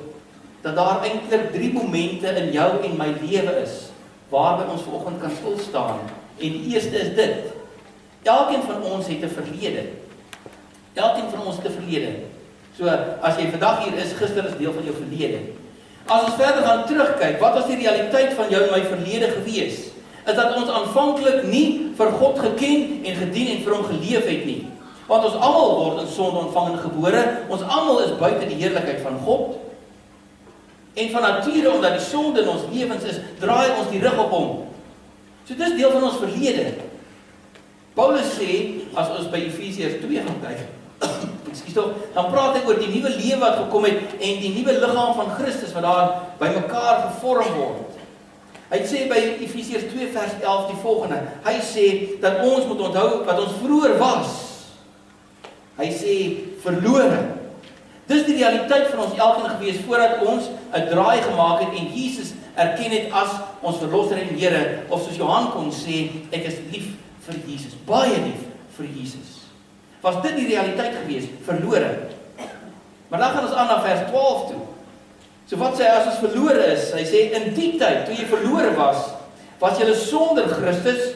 dat daar eintlik 3 momente in jou en my lewe is waarby ons vanoggend kan stil staan. En die eerste is dit: elkeen van ons het 'n verlede. Elkeen van ons het 'n verlede. So as jy vandag hier is, gister is deel van jou verlede. As ons verder gaan terugkyk, wat was die realiteit van jou en my verlede gewees? Is dat ons aanvanklik nie vir God geken en gedien en vir hom geleef het nie. Want ons almal word in sonde ontvang en gebore, ons almal is buite die heerlikheid van God. En van nature, omdat die sonde in ons lewens is, draai ons die rug op hom. So dis deel van ons verlede. Paulus sê, as ons by Efesiërs 2 gaan kyk, dan praat hy oor die nuwe lewe wat gekom het en die nuwe liggaam van Christus wat daar by mekaar gevorm word. Hy sê by Efesiërs 2 vers 11 die volgende. Hy sê dat ons moet onthou wat ons vroeër was. Hy sê verlore. Dis die realiteit van ons elkeen gewees voordat ons 'n draai gemaak het en Jesus erken het as ons verlosser en Here, of soos Johan kon sê, ek is lief vir Jesus, baie lief vir Jesus. Was dit die realiteit gewees? Verlore. Maar dan gaan ons aan na vers 12 toe. So wat sê hy as ons verlore is? Hy sê in die tyd, toe jy verlore was julle sonder Christus,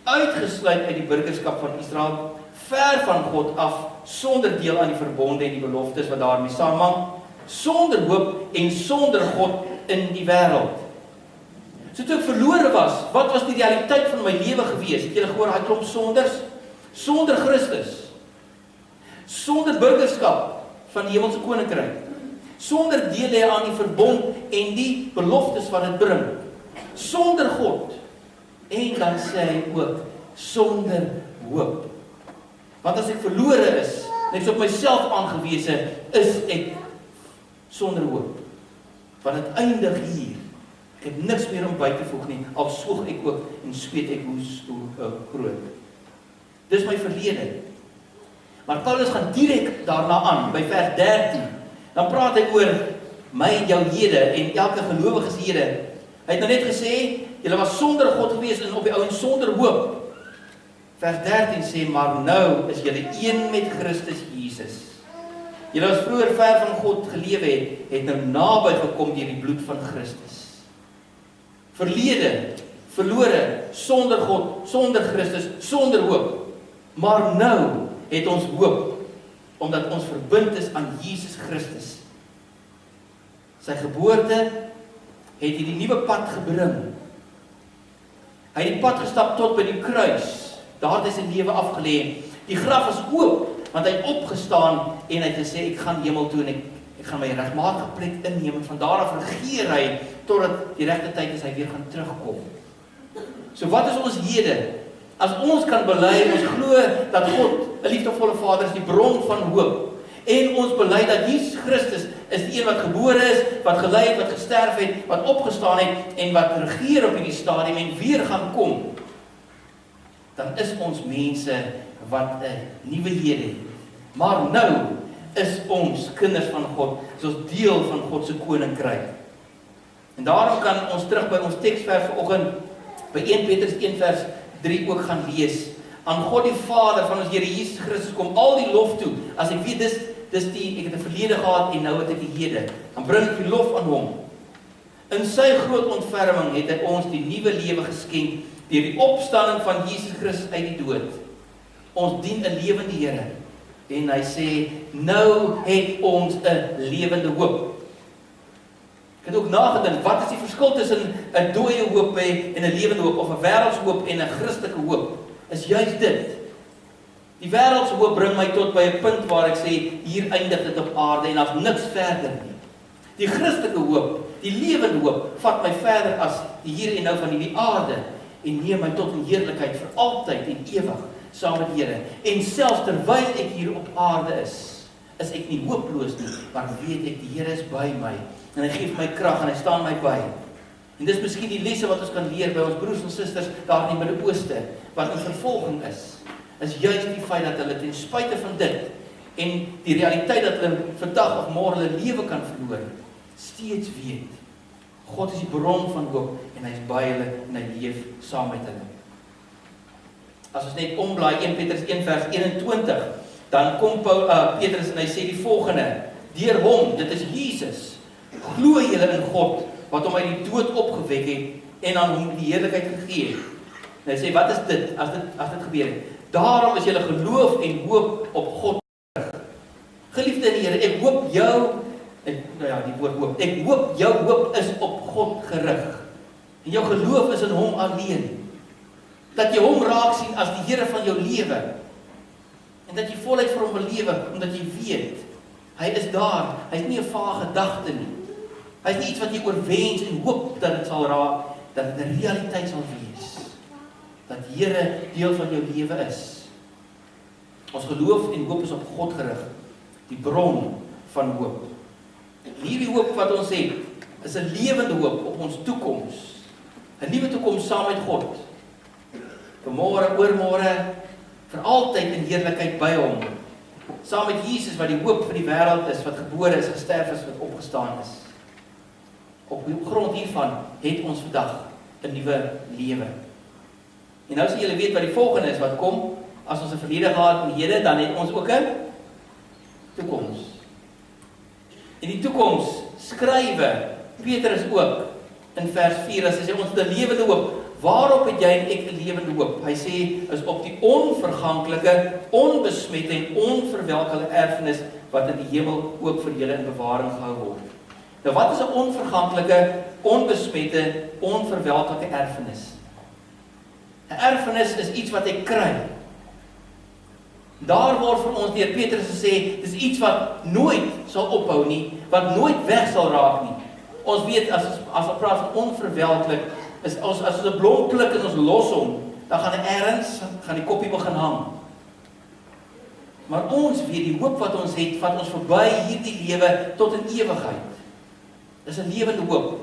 uitgesluit uit die burgerskap van Israel, ver van God af, sonder deel aan die verbonde en die beloftes wat daarmee saamhang, sonder hoop en sonder God in die wêreld. So toe ek verlore was, wat was die realiteit van my lewe gewees? Het julle gehoor daai klomp sonders? Sonder Christus. Sonder burgerskap van die hemelse koninkryk. Sonder deel hê aan die verbond en die beloftes wat dit bring. Sonder God. En dan sê hy ook, sonder hoop. Want as ek verlore is, en ek is op myself aangewese, is ek sonder hoop. Want het eindig hier. Ek het niks meer om by te voeg nie, al swoeg ek ook en sweet ek hoe groot. Dis my verlede. Maar Paulus gaan direk daarna aan, by vers 13. Dan praat hy oor my en jou hede en elke gelowiges hede. Hy het nou net gesê, julle was sonder God gewees en op die ou en sonder hoop. Vers 13 sê, maar nou is julle een met Christus Jesus. Julle was vroeër ver van God gelewe het nou naby gekom deur die bloed van Christus. Verlede, verlore, sonder God, sonder Christus, sonder hoop. Maar nou het ons hoop, omdat ons verbind is aan Jesus Christus. Sy geboorte het hy die nuwe pad gebring. Hy het die pad gestap tot by die kruis. Daar het hy sy lewe afgelê. Die graf is oop, want hy het opgestaan en hy het gesê, ek gaan hemel toe en ek gaan my regmatige plek inneem. En van daar af regeer hy, totdat die regte tyd is hy weer gaan terugkom. So wat is ons hede? As ons kan bely, ons glo dat God 'n liefdevolle Vader is, die bron van hoop. En ons bely dat Jesus Christus is die een wat gebore is, wat gelei het, wat gesterf het, wat opgestaan het en wat regeer op hierdie stadium en weer gaan kom. Dan is ons mense wat 'n nuwe hede het. Maar nou is ons kinders van God, soos deel van God se koninkryk. En daarom kan ons terug by ons teksvers vanoggend, by 1 Petrus 1 vers 3 ook gaan lees. Aan God die Vader van ons Here Jesus Christus kom al die lof toe. As ek weet, ek het 'n verlede gehad en nou het ek die hede. Dan bring ek die lof aan hom. In sy groot ontferming het hy ons die nuwe lewe geskenk deur die opstanding van Jesus Christus uit die dood. Ons dien 'n lewende Here. En hy sê, nou het ons 'n lewende hoop. Ek het ook nagedink, wat is die verskil tussen 'n dooie hoop en 'n lewende hoop, of 'n wêreldse hoop en 'n Christelike hoop? Is juist dit. Die wêreldse hoop bring my tot by 'n punt waar ek sê, hier eindig dit op aarde en daar's niks verder nie. Die Christelike hoop, die lewende hoop, vat my verder as die hier en nou van hierdie aarde en neem my tot in heerlikheid vir altyd en ewig saam met die Here. En selfs terwyl ek hier op aarde is ek nie hooploos nie, maar weet ek die Here is by my en hy gee my krag en hy staan my by. En dis miskien die lesse wat ons kan leer by ons broers en susters daar in die Midde-Ooste wat in vervolging is juist die feit dat hulle ten spyte van dit en die realiteit dat hulle vandag of môre hulle lewe kan verloor, steeds weet God is die bron van hoop en hy is by hulle en hy leef saam met hulle. As ons net omblaai 1 Petrus 1 vers 21, dan kom Petrus en hy sê die volgende: deur hom, dit is Jesus, glo julle in God wat hom uit die dood opgewek het en aan hom die heerlikheid gegee het. En hy sê, wat is dit as dit gebeur het? Daarom is julle geloof en hoop op God gerig. Geliefde in die Here, ek hoop jou, die woord hoop, ek hoop jou hoop is op God gerig. En jou geloof is in hom alleen. Dat jy hom raak sien as die Here van jou lewe. En dat jy voluit vir hom wil lewe, omdat jy weet, hy is daar, hy is nie 'n vae gedagte nie. Hy is nie iets wat jy oorwens en hoop dat dit sal raak, dat dit 'n realiteit sal wees. Dat Here deel van jou lewe is. Ons geloof en hoop is op God gerig, die bron van hoop. Hierdie hoop wat ons het, is 'n lewende hoop op ons toekoms. 'n Nuwe toekoms saam met God. Vanmôre, oormôre, vir altyd in heerlikheid by hom. Saam met Jesus wat die hoop vir die wêreld is, wat gebore is, gesterf is, wat opgestaan is. Op grond hiervan het ons vandag 'n nuwe lewe. En nou sê julle weet wat die volgende is wat kom. As ons 'n verlede gehad en hede, dan het ons ook 'n toekoms. En die toekoms skrywe Petrus ook in vers 4, as hy sê ons het 'n lewende hoop. Waarop het jy en ek 'n lewende hoop? Hy sê is op die onverganklike, onbesmette en onverwelkelde erfenis wat in die hemel ook vir julle in bewaring gehou word. Nou wat is 'n onverganklike, onbesmette, onverwelkelde erfenis? 'n Erfenis is iets wat ek kry. Daar word vir ons deur Petrus gesê, dis iets wat nooit sal ophou nie, wat nooit weg sal raak nie. Ons weet, as ons praat van onverwelklik, is as ons 'n blom pluk en ons los hom, dan gaan die koppie begin hang. Maar ons weet, die hoop wat ons het, vat ons verby hierdie lewe tot in ewigheid. Dis 'n lewende hoop.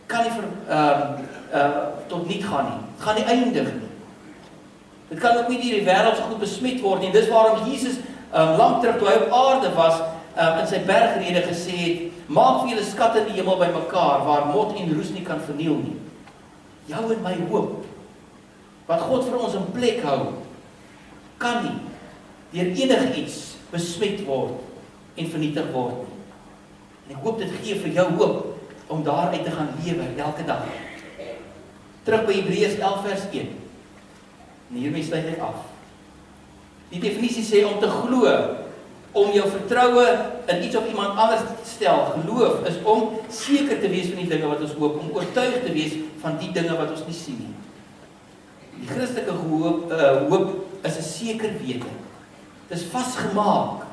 Kan nie tot niet gaan nie. Het gaan nie eindig nie. Dit kan ook nie die wêreld so goed besmet word nie. Dis waarom Jesus lang terug toe hy op aarde was, in sy bergrede gesê het, maak vir julle skatte in die hemel bymekaar, waar mot en roes nie kan verniel nie. Jou en my hoop, wat God vir ons in plek hou, kan nie deur enigiets besmet word en vernietig word nie. En ek hoop dit gee vir jou hoop om daaruit te gaan lewe elke dag. Terug by Hebreërs 11 vers 1. En hiermee sluit hy af. Die definisie sê om te glo, om jou vertroue in iets of iemand anders te stel. Geloof is om seker te wees van die dinge wat ons hoop, om oortuig te wees van die dinge wat ons nie sien nie. Die Christelike hoop is 'n seker wete. Dit is vasgemaak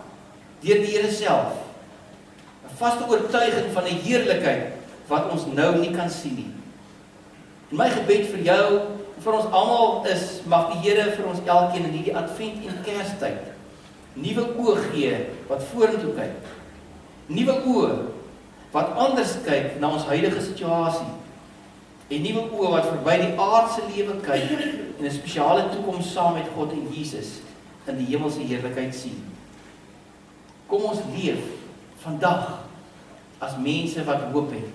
deur die Here self. 'n Vaste oortuiging van 'n heerlikheid wat ons nou nie kan sien nie. En my gebed vir jou en vir ons almal is, mag die Here vir ons elkeen in hierdie Advent en Kerstyd nuwe oë gee wat vorentoe kyk. Nuwe oë wat anders kyk na ons huidige situasie. En nuwe oë wat verby die aardse lewe kyk en 'n spesiale toekoms saam met God en Jesus in die hemelse heerlikheid sien. Kom ons leef vandag as mense wat hoop het.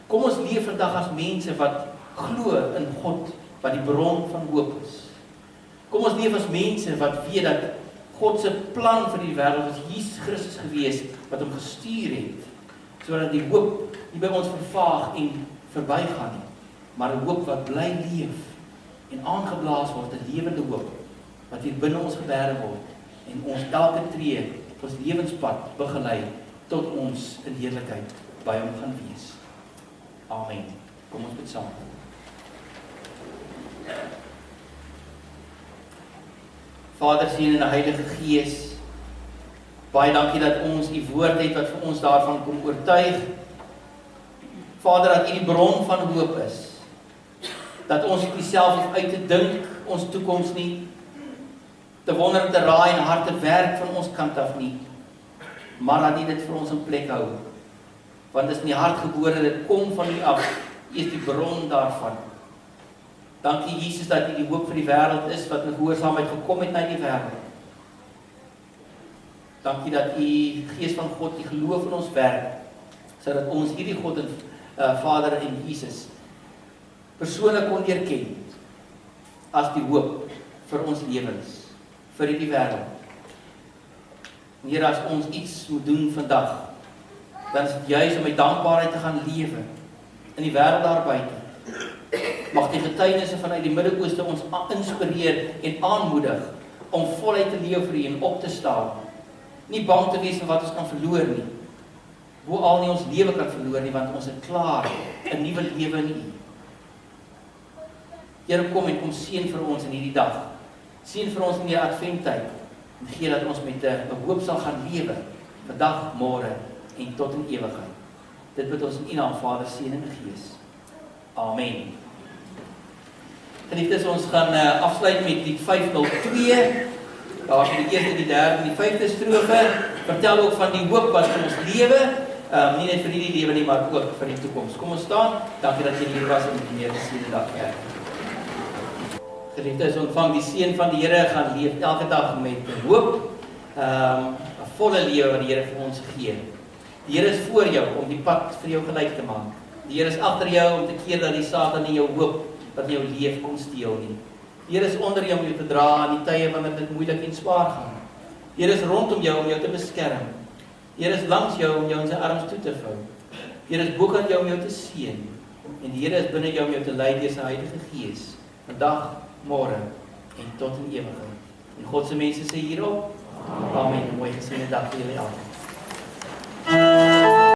Kom ons leef vandag as mense wat glo in God, wat die bron van hoop is. Kom ons leef as mense wat weet dat God se plan vir die wêreld is Jesus Christus gewees, wat hom gestuur het, sodat die hoop nie by ons vervaag en verbygaan nie, maar 'n hoop wat bly leef en aangeblaas word, 'n lewende hoop, wat hier binne ons gebêre word, en ons elke tree op ons lewenspad begelei, tot ons in heerlikheid by hom gaan wees. Amen. Kom ons bid saam. Vader, Seun en Heilige Gees, baie dankie dat ons U woord het wat vir ons daarvan kom oortuig. Vader, dat U die bron van hoop is. Dat ons nie self hoef uit te dink, ons toekoms nie, te wonder te raai en hard te werk van ons kant af nie, maar dat U dit vir ons in plek hou. Want dit is in die hart gebore, dit kom van U af, U is die bron daarvan. Dankie Jesus dat U die hoop vir die wêreld is, wat in gehoorsaamheid gekom het na die wêreld. Dankie dat U, Gees van God, die geloof in ons werk, sodat ons hierdie God en Vader en Jesus persoonlik kon erken as die hoop vir ons lewens, vir hierdie wêreld. En Here, as ons iets moet doen vandag, dan is dit juis om met dankbaarheid te gaan lewe in die wêreld daar buite. Mag die getuienisse vanuit die Midde-Ooste ons inspireer en aanmoedig om voluit te leef vir U en op te staan. Nie bang te wees vir wat ons kan verloor nie. Boal nie ons lewe kan verloor nie, want ons het klaar 'n nuwe lewe in U. Here, kom en kom seën vir ons in hierdie dag. Seën vir ons in die adventtyd. En gee dat ons met 'n hoop sal gaan lewe, vandag, môre en tot in ewigheid. Dit bid ons in U naam, Vader, Seun en Gees. Amen. Geliefdes, ons gaan afsluit met lied 502. Daar is die eerste, die derde en die vyfde strofe. Vertel ook van die hoop wat in ons lewe, nie net vir hierdie lewe nie, maar ook vir die toekoms. Kom ons staan. Dankie dat jy hier was en met die Here geseënde dag verder. Geliefdes, ontvang die seën van die Here, gaan leef elke dag met hoop, 'n volle lewe wat die Here vir ons gee. Die Here is voor jou om die pad vir jou gelyk te maak. Die Here is agter jou om te keer dat die Satan nie jou hoop wat in jou leef kon steel nie. Die Here is onder jou om jou te dra in die tye wanneer dit moeilik en swaar gaan. Die Here is rondom jou om jou te beskerm. Die Here is langs jou om jou in sy arms toe te vou. Die Here is bokant jou om jou te seën. En die Here is binne jou om jou te lei deur sy Heilige Gees. Vandag, môre en tot in ewigheid. En God se mense sê hierop. Amen. Mooi geseënde dag vir julle almal.